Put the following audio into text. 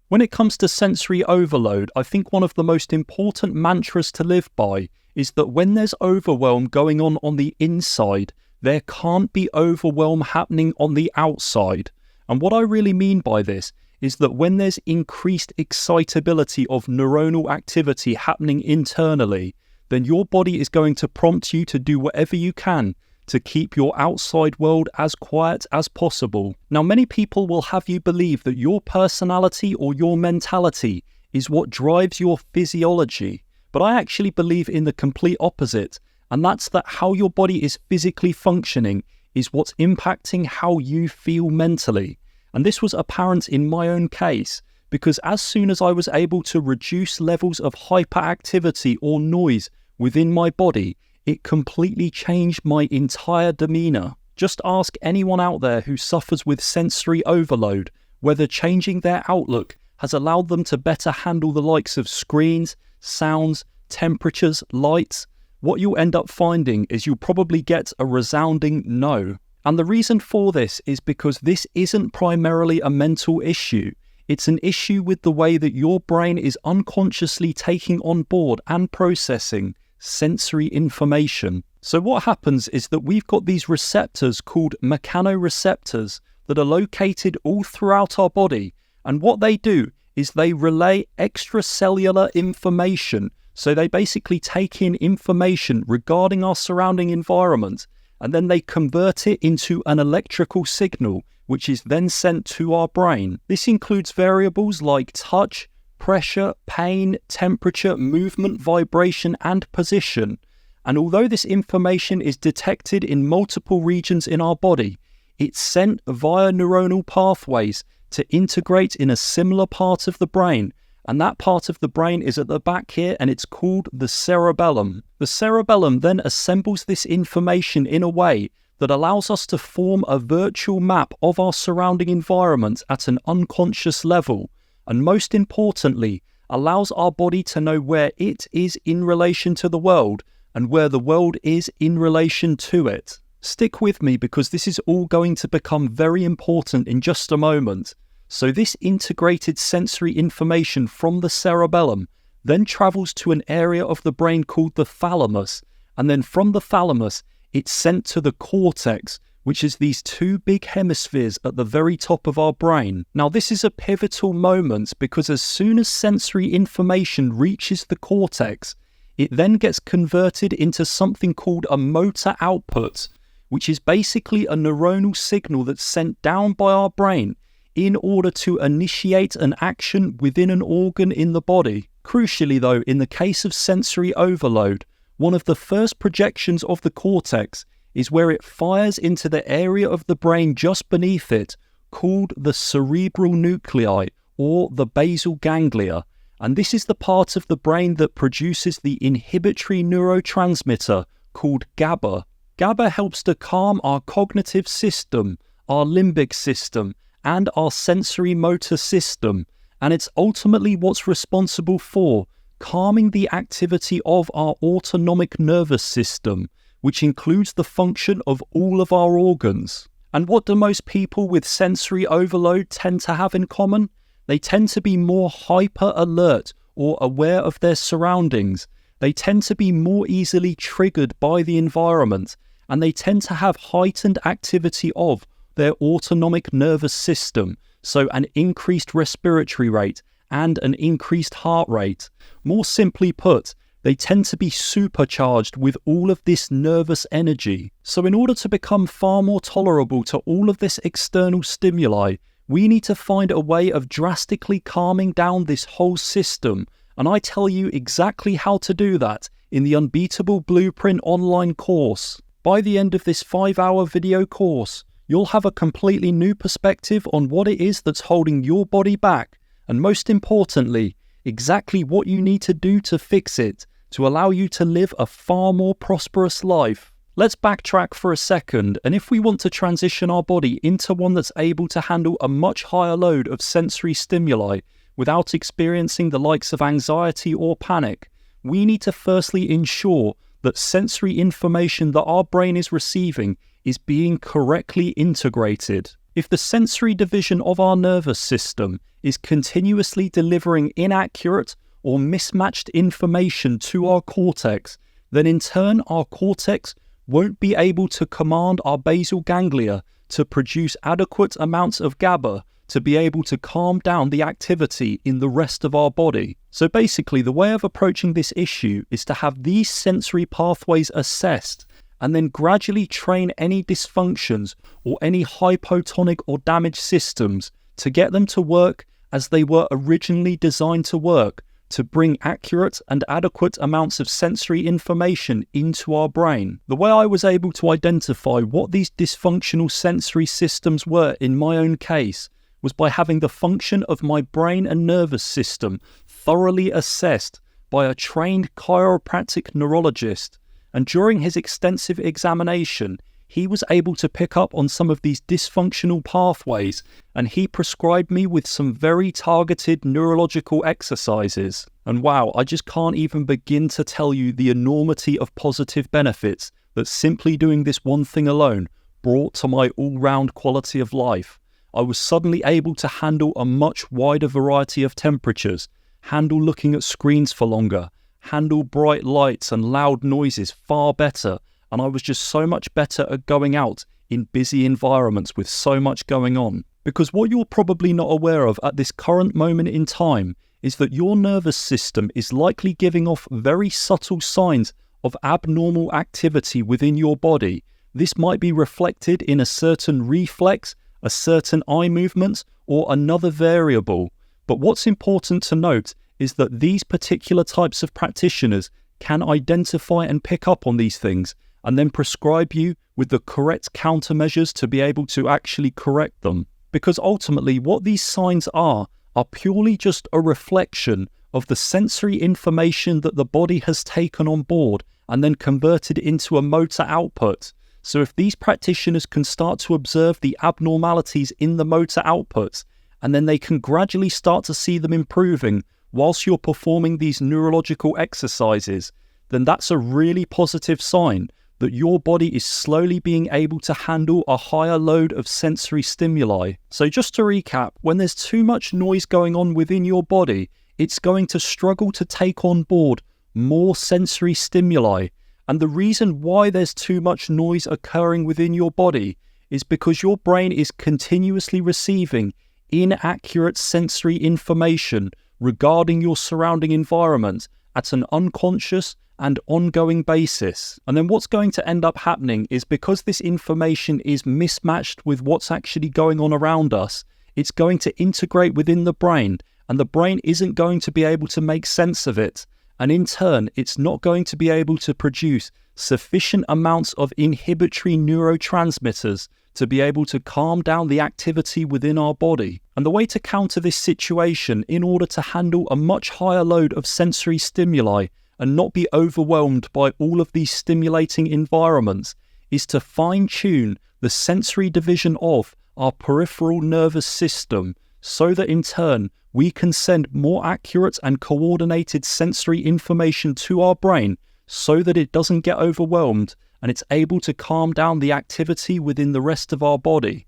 When it comes to sensory overload, I think one of the most important mantras to live by is that when there's overwhelm going on the inside, there can't be overwhelm happening on the outside. And what I really mean by this is that when there's increased excitability of neuronal activity happening internally, then your body is going to prompt you to do whatever you can to keep your outside world as quiet as possible. Now, many people will have you believe that your personality or your mentality is what drives your physiology, but I actually believe in the complete opposite, and that's that how your body is physically functioning is what's impacting how you feel mentally. And this was apparent in my own case, because as soon as I was able to reduce levels of hyperactivity or noise within my body, it completely changed my entire demeanor. Just ask anyone out there who suffers with sensory overload whether changing their outlook has allowed them to better handle the likes of screens, sounds, temperatures, lights. What you'll end up finding is you'll probably get a resounding no. And the reason for this is because this isn't primarily a mental issue. It's an issue with the way that your brain is unconsciously taking on board and processing sensory information. So what happens is that we've got these receptors called mechanoreceptors that are located all throughout our body. And what they do is they relay extracellular information. So they basically take in information regarding our surrounding environment, and then they convert it into an electrical signal, which is then sent to our brain. This includes variables like touch, pressure, pain, temperature, movement, vibration, and position. And although this information is detected in multiple regions in our body, it's sent via neuronal pathways to integrate in a similar part of the brain. And that part of the brain is at the back here, and it's called the cerebellum. The cerebellum then assembles this information in a way that allows us to form a virtual map of our surrounding environment at an unconscious level. And most importantly, allows our body to know where it is in relation to the world and where the world is in relation to it. Stick with me because this is all going to become very important in just a moment. So this integrated sensory information from the cerebellum then travels to an area of the brain called the thalamus, and then from the thalamus it's sent to the cortex, which is these two big hemispheres at the very top of our brain. Now this is a pivotal moment because as soon as sensory information reaches the cortex, it then gets converted into something called a motor output, which is basically a neuronal signal that's sent down by our brain in order to initiate an action within an organ in the body. Crucially though, in the case of sensory overload, one of the first projections of the cortex is where it fires into the area of the brain just beneath it, called the cerebral nuclei, or the basal ganglia. And this is the part of the brain that produces the inhibitory neurotransmitter called GABA. GABA helps to calm our cognitive system, our limbic system, and our sensory motor system. And it's ultimately what's responsible for calming the activity of our autonomic nervous system, which includes the function of all of our organs. And what do most people with sensory overload tend to have in common? They tend to be more hyper alert or aware of their surroundings. They tend to be more easily triggered by the environment, and they tend to have heightened activity of their autonomic nervous system, so an increased respiratory rate and an increased heart rate. More simply put, they tend to be supercharged with all of this nervous energy. So in order to become far more tolerable to all of this external stimuli, we need to find a way of drastically calming down this whole system. And I tell you exactly how to do that in the Unbeatable Blueprint online course. By the end of this 5-hour video course, you'll have a completely new perspective on what it is that's holding your body back, and most importantly, exactly what you need to do to fix it, to allow you to live a far more prosperous life. Let's backtrack for a second, and if we want to transition our body into one that's able to handle a much higher load of sensory stimuli without experiencing the likes of anxiety or panic, we need to firstly ensure that sensory information that our brain is receiving is being correctly integrated. If the sensory division of our nervous system is continuously delivering inaccurate or mismatched information to our cortex, then in turn our cortex won't be able to command our basal ganglia to produce adequate amounts of GABA to be able to calm down the activity in the rest of our body. So basically, the way of approaching this issue is to have these sensory pathways assessed and then gradually train any dysfunctions or any hypotonic or damaged systems to get them to work as they were originally designed to work, to bring accurate and adequate amounts of sensory information into our brain. The way I was able to identify what these dysfunctional sensory systems were in my own case was by having the function of my brain and nervous system thoroughly assessed by a trained chiropractic neurologist. And during his extensive examination, he was able to pick up on some of these dysfunctional pathways, and he prescribed me with some very targeted neurological exercises. And wow, I just can't even begin to tell you the enormity of positive benefits that simply doing this one thing alone brought to my all-round quality of life. I was suddenly able to handle a much wider variety of temperatures, handle looking at screens for longer, handle bright lights and loud noises far better, and I was just so much better at going out in busy environments with so much going on. Because what you're probably not aware of at this current moment in time is that your nervous system is likely giving off very subtle signs of abnormal activity within your body. This might be reflected in a certain reflex, a certain eye movement, or another variable. But what's important to note is that these particular types of practitioners can identify and pick up on these things and then prescribe you with the correct countermeasures to be able to actually correct them. Because ultimately what these signs are purely just a reflection of the sensory information that the body has taken on board and then converted into a motor output. So if these practitioners can start to observe the abnormalities in the motor outputs, and then they can gradually start to see them improving whilst you're performing these neurological exercises, then that's a really positive sign that your body is slowly being able to handle a higher load of sensory stimuli. So just to recap, when there's too much noise going on within your body, it's going to struggle to take on board more sensory stimuli. And the reason why there's too much noise occurring within your body is because your brain is continuously receiving inaccurate sensory information regarding your surrounding environment at an unconscious and ongoing basis. And then what's going to end up happening is, because this information is mismatched with what's actually going on around us, it's going to integrate within the brain, and the brain isn't going to be able to make sense of it. And in turn, it's not going to be able to produce sufficient amounts of inhibitory neurotransmitters to be able to calm down the activity within our body. And the way to counter this situation in order to handle a much higher load of sensory stimuli and not be overwhelmed by all of these stimulating environments is to fine-tune the sensory division of our peripheral nervous system, so that in turn we can send more accurate and coordinated sensory information to our brain so that it doesn't get overwhelmed and it's able to calm down the activity within the rest of our body.